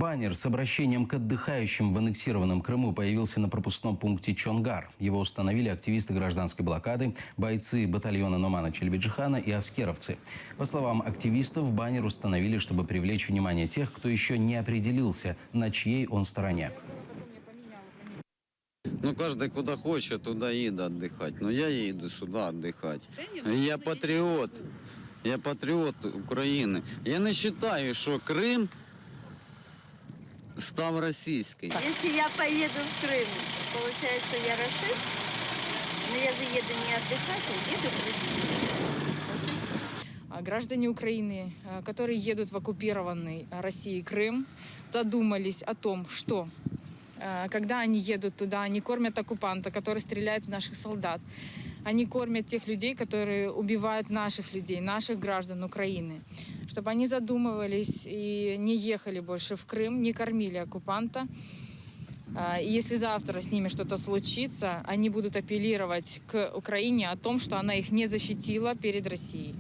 Баннер с обращением к отдыхающим в аннексированном Крыму появился на пропускном пункте Чонгар. Его установили активисты гражданской блокады, бойцы батальона Номана Челебиджихана и аскеровцы. По словам активистов, баннер установили, чтобы привлечь внимание тех, кто еще не определился, на чьей он стороне. Ну, каждый куда хочет, туда едет отдыхать. Но я еду сюда отдыхать. Я патриот. Я патриот Украины. Я не считаю, что Крым став российской. Если я поеду в Крым, получается, я расист, но я же еду не отдыхать, а еду к родителям. Граждане Украины, которые едут в оккупированный Россией Крым, задумались о том, что когда они едут туда, они кормят оккупанта, который стреляет в наших солдат. Они кормят тех людей, которые убивают наших людей, наших граждан Украины. Чтобы они задумывались и не ехали больше в Крым, не кормили оккупанта. И если завтра с ними что-то случится, они будут апеллировать к Украине о том, что она их не защитила перед Россией.